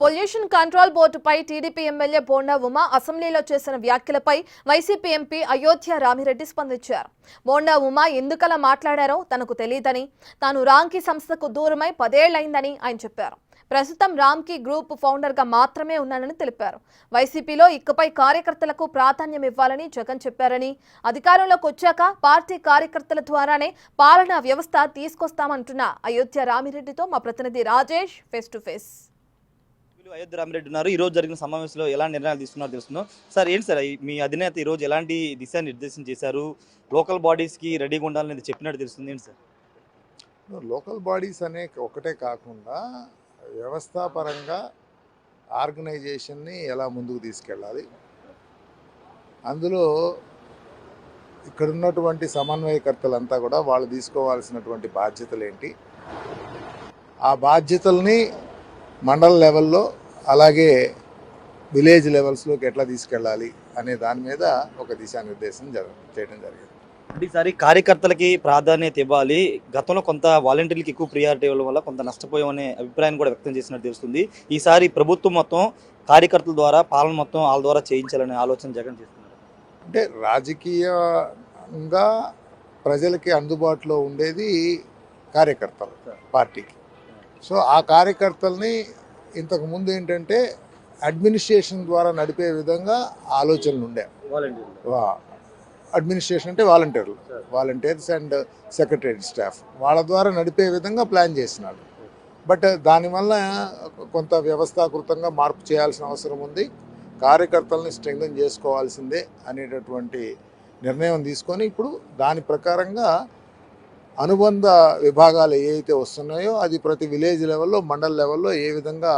Pollution control బోర్డుపై TDP MLA bonda Uma అసెంబ్లీలో చేసిన వ్యాఖ్యలపై వైసీపీ ఎంపీ అయోధ్య రామిరెడ్డి స్పందించారు. బోండా ఉమా ఎందుకలా మాట్లాడారో తనకు తెలియదని, తాను రామ్కీ సంస్థకు దూరమై 10 ఏళ్లైందని ఆయన చెప్పారు. ప్రస్తుతం రామ్కీ గ్రూప్ ఫౌండర్గా మాత్రమే ఉన్నానని తెలిపారు. వైసీపీలో ఇకపై కార్యకర్తలకు ప్రాధాన్యం ఇవ్వాలని జగన్ చెప్పారని, అధికారంలోకి వచ్చాక పార్టీ కార్యకర్తల ద్వారానే పాలనా వ్యవస్థ తీసుకొస్తామంటున్న అయోధ్య రామిరెడ్డితో మా ప్రతినిధి Rajesh face to face. Ayodhya Ramireddy ఉన్నారు. ఈ రోజు జరిగిన సమావేశంలో ఎలాంటి నిర్ణయాలు తీసుకున్నారో తెలుస్తున్నాం. సార్ ఏంటి సార్ మీ అధినేత ఈ రోజు ఎలాంటి దిశానిర్దేశం చేశారు? లోకల్ బాడీస్కి రెడీగా ఉండాలనేది చెప్పినట్టు తెలుస్తుంది. ఏంటి సార్? లోకల్ బాడీస్ అనే ఒకటే కాకుండా వ్యవస్థాపరంగా ఆర్గనైజేషన్ని ఎలా ముందుకు తీసుకెళ్ళాలి, అందులో ఇక్కడ ఉన్నటువంటి సమన్వయకర్తలంతా కూడా వాళ్ళు తీసుకోవాల్సినటువంటి బాధ్యతలు ఏంటి, ఆ బాధ్యతల్ని మండల లెవెల్లో అలాగే విలేజ్ లెవెల్స్లోకి ఎట్లా తీసుకెళ్ళాలి అనే దాని మీద ఒక దిశానిర్దేశం చేయడం జరిగింది. అంటే ఈసారి కార్యకర్తలకి ప్రాధాన్యత ఇవ్వాలి, గతంలో కొంత వాలంటీర్లకి ఎక్కువ ప్రియారిటీ ఇవ్వడం వల్ల కొంత నష్టపోయామనే అభిప్రాయం కూడా వ్యక్తం చేసినట్టు తెలుస్తుంది. ఈసారి ప్రభుత్వం మొత్తం కార్యకర్తల ద్వారా పాలన మొత్తం వాళ్ళ ద్వారా చేయించాలనే ఆలోచన జగన్ చేస్తున్నారు. అంటే రాజకీయంగా ప్రజలకి అందుబాటులో ఉండేది కార్యకర్తలు పార్టీకి. సో ఆ కార్యకర్తల్ని ఇంతకుముందు ఏంటంటే అడ్మినిస్ట్రేషన్ ద్వారా నడిపే విధంగా ఆలోచనలు ఉండే. అడ్మినిస్ట్రేషన్ అంటే వాలంటీర్స్ అండ్ సెక్రటరీ స్టాఫ్ వాళ్ళ ద్వారా నడిపే విధంగా ప్లాన్ చేసినాడు. బట్ దానివల్ల కొంత వ్యవస్థాకృతంగా మార్పు చేయాల్సిన అవసరం ఉంది, కార్యకర్తల్ని స్ట్రెంగ్థెన్ చేసుకోవాల్సిందే అనేటటువంటి నిర్ణయం తీసుకొని ఇప్పుడు దాని ప్రకారంగా అనుబంధ విభాగాలు ఏవైతే వస్తున్నాయో అది ప్రతి విలేజ్ లెవెల్లో మండల్ లెవెల్లో ఏ విధంగా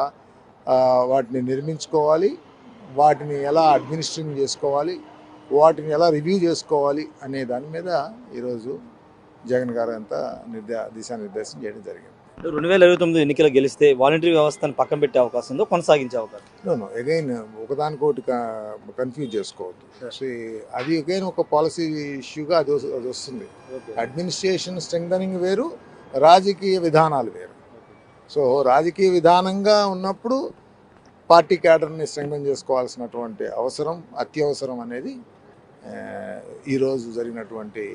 వాటిని నిర్మించుకోవాలి, వాటిని ఎలా అడ్మినిస్ట్రేషన్ చేసుకోవాలి, వాటిని ఎలా రివ్యూ చేసుకోవాలి అనే దాని మీద ఈరోజు జగన్ గారు అంతా దిశానిర్దేశం చేయడం జరిగింది. 2029 ఎన్నికలు గెలిస్తే వాలంటరీ వ్యవస్థను పక్కన పెట్టే అవకాశం ఉందో, కొనసాగించే అవకాశం? నో అగైన్ ఒకదానికోటి కన్ఫ్యూజ్ చేసుకోవద్దు. అది అగైన్ ఒక పాలసీ ఇష్యూగా అది వస్తుంది. అడ్మినిస్ట్రేషన్ స్ట్రెంగ్థనింగ్ వేరు, రాజకీయ విధానాలు వేరు. సో రాజకీయ విధానంగా ఉన్నప్పుడు పార్టీ క్యాడర్ని స్ట్రెంగ్థన్ చేసుకోవాల్సినటువంటి అవసరం అత్యవసరం అనేది ఈరోజు జరిగినటువంటి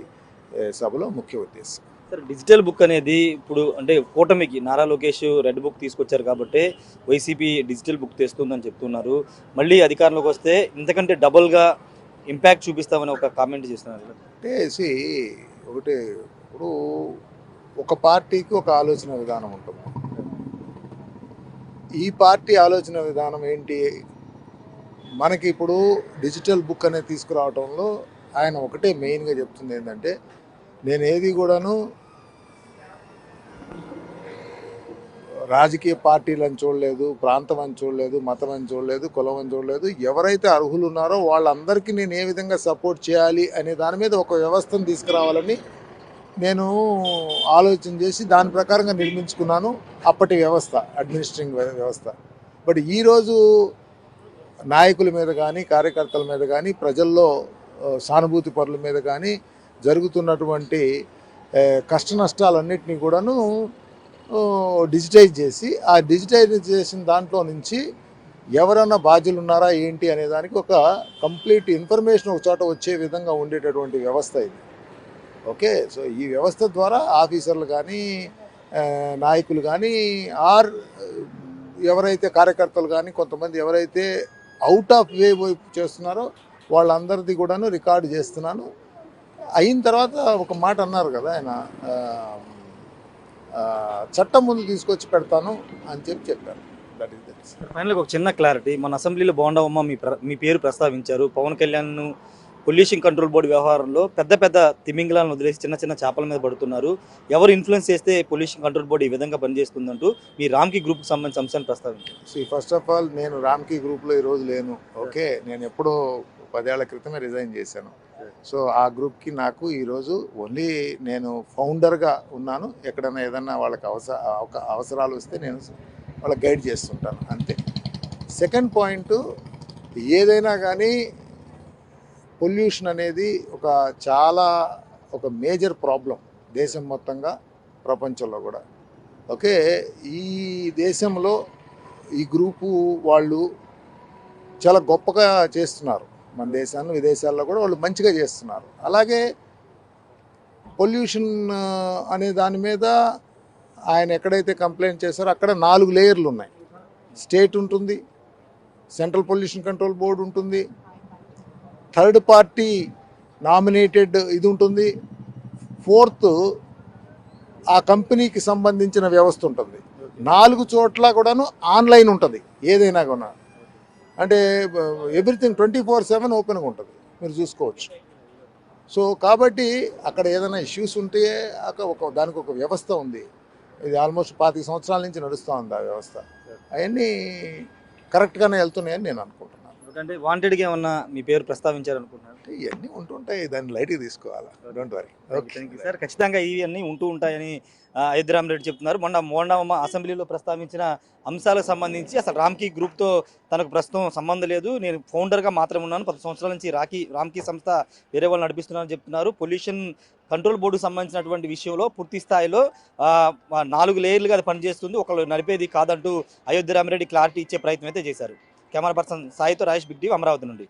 సభలో ముఖ్య ఉద్దేశం. సార్, డిజిటల్ బుక్ అనేది ఇప్పుడు అంటే కూటమికి నారా లోకేష్ రెడ్ బుక్ తీసుకొచ్చారు కాబట్టి వైసీపీ డిజిటల్ బుక్ తెస్తుందని చెప్తున్నారు. మళ్ళీ అధికారంలోకి వస్తే ఇంతకంటే డబుల్గా ఇంపాక్ట్ చూపిస్తామని ఒక కామెంట్ చేస్తున్నారు. అంటే ఒకటి ఇప్పుడు ఒక పార్టీకి ఒక ఆలోచన విధానం ఉంటుంది. ఈ పార్టీ ఆలోచన విధానం ఏంటి, మనకి ఇప్పుడు డిజిటల్ బుక్ అనేది తీసుకురావడంలో ఆయన ఒకటే మెయిన్గా చెప్తుంది ఏంటంటే, నేను ఏది కూడాను రాజకీయ పార్టీలను చూడలేదు, ప్రాంతం అని చూడలేదు, మతం అని చూడలేదు, కులం అని చూడలేదు, ఎవరైతే అర్హులు ఉన్నారో వాళ్ళందరికీ నేను ఏ విధంగా సపోర్ట్ చేయాలి అనే దాని మీద ఒక వ్యవస్థను తీసుకురావాలని నేను ఆలోచన చేసి దాని ప్రకారంగా నిర్మించుకున్నాను అప్పటి వ్యవస్థ, అడ్మినిస్ట్రేటింగ్ వ్యవస్థ. బట్ ఈరోజు నాయకుల మీద కానీ కార్యకర్తల మీద కానీ ప్రజల్లో సానుభూతి పరుల మీద కానీ జరుగుతున్నటువంటి కష్ట నష్టాలన్నింటినీ కూడాను డిజిటైజ్ చేసి ఆ డిజిటైజేషన్ దాంట్లో నుంచి ఎవరన్నా బాధ్యులు ఉన్నారా ఏంటి అనే దానికి ఒక కంప్లీట్ ఇన్ఫర్మేషన్ ఒక చోట వచ్చే విధంగా ఉండేటటువంటి వ్యవస్థ ఇది. ఓకే, సో ఈ వ్యవస్థ ద్వారా ఆఫీసర్లు కానీ నాయకులు కానీ ఎవరైతే కార్యకర్తలు కానీ కొంతమంది ఎవరైతే అవుట్ ఆఫ్ వే చేస్తున్నారో వాళ్ళందరిది కూడాను రికార్డు చేస్తున్నాను. అయిన తర్వాత ఒక మాట అన్నారు కదా ఆయన, చట్టం ముందు తీసుకొచ్చి పెడతాను అని చెప్పారు. That is that. ఫైనల్గా ఒక చిన్న క్లారిటీ, మన అసెంబ్లీలో బోండా ఉమ్మ మీ పేరు ప్రస్తావించారు. Pawan Kalyan pollution control board వ్యవహారంలో పెద్ద పెద్ద తిమింగలాలను వదిలేసి చిన్న చిన్న చేపల మీద పడుతున్నారు, ఎవరు ఇన్ఫ్లుయెన్స్ చేస్తే పొల్యూషన్ కంట్రోల్ బోర్డు ఈ విధంగా పనిచేస్తుందంటూ మీ రామ్కీ గ్రూప్కి సంబంధించిన అంశాన్ని ప్రస్తావించారు. ఫస్ట్ ఆఫ్ ఆల్ నేను రామ్కీ గ్రూప్లో ఈరోజు లేను. ఓకే, నేను ఎప్పుడో 10 ఏళ్ల క్రితమే రిజైన్ చేశాను. సో ఆ గ్రూప్కి నాకు ఈరోజు ఓన్లీ నేను ఫౌండర్గా ఉన్నాను. ఎక్కడైనా ఏదన్నా వాళ్ళకి అవసరాలు వస్తే నేను వాళ్ళకి గైడ్ చేస్తుంటాను, అంతే. సెకండ్ పాయింట్, ఏదైనా కానీ పొల్యూషన్ అనేది ఒక మేజర్ ప్రాబ్లం దేశం మొత్తంగా, ప్రపంచంలో కూడా. ఓకే, ఈ దేశంలో ఈ గ్రూపు వాళ్ళు చాలా గొప్పగా చేస్తున్నారు. మన దేశాన్ని విదేశాల్లో కూడా వాళ్ళు మంచిగా చేస్తున్నారు. అలాగే పొల్యూషన్ అనే దాని మీద ఆయన ఎక్కడైతే కంప్లైంట్ చేశారో అక్కడ 4 లేయర్లు ఉన్నాయి. స్టేట్ ఉంటుంది, సెంట్రల్ పొల్యూషన్ కంట్రోల్ బోర్డు ఉంటుంది, థర్డ్ పార్టీ నామినేటెడ్ ఇది ఉంటుంది, ఫోర్త్ ఆ కంపెనీకి సంబంధించిన వ్యవస్థ ఉంటుంది. 4 చోట్ల కూడాను ఆన్లైన్ ఉంటుంది. ఏదైనా కూడా అంటే ఎవ్రీథింగ్ 24/7 ఓపెన్గా ఉంటుంది, మీరు చూసుకోవచ్చు. సో కాబట్టి అక్కడ ఏదైనా ఇష్యూస్ ఉంటే దానికి ఒక వ్యవస్థ ఉంది. ఇది ఆల్మోస్ట్ 25 సంవత్సరాల నుంచి నడుస్తూ ఉంది ఆ వ్యవస్థ. అవన్నీ కరెక్ట్గానే వెళ్తున్నాయని నేను అనుకుంటున్నాను. ఎందుకంటే వాంటెడ్గా ఏమన్నా మీ పేరు ప్రస్తావించారు అనుకుంటున్నారు. అంటే ఇవన్నీ ఉంటుంటాయి, దాన్ని లైట్గా తీసుకోవాలి. Don't worry. Thank you sir. ఖచ్చితంగా ఇవన్నీ ఉంటూ ఉంటాయని అయోధ్య రామిరెడ్డి చెప్తున్నారు. మొన్న మోండావమ్మ అసెంబ్లీలో ప్రస్తావించిన అంశాలకు సంబంధించి అసలు రామ్కీ గ్రూప్తో తనకు ప్రస్తుతం సంబంధం లేదు, నేను ఫౌండర్గా మాత్రమే ఉన్నాను, 10 సంవత్సరాల నుంచి రామ్కీ సంస్థ వేరే వాళ్ళు నడిపిస్తున్నారని చెప్తున్నారు. పొల్యూషన్ కంట్రోల్ బోర్డుకు సంబంధించినటువంటి విషయంలో పూర్తి స్థాయిలో 4 లేయర్లుగా అది పనిచేస్తుంది, ఒకళ్ళు నడిపేది కాదంటూ అయోధ్య రామిరెడ్డి క్లారిటీ ఇచ్చే ప్రయత్నం అయితే చేశారు. కెమెరా పర్సన్ సాయితో రాజేష్ బిగ్ టీవీ అమరావతి నుండి.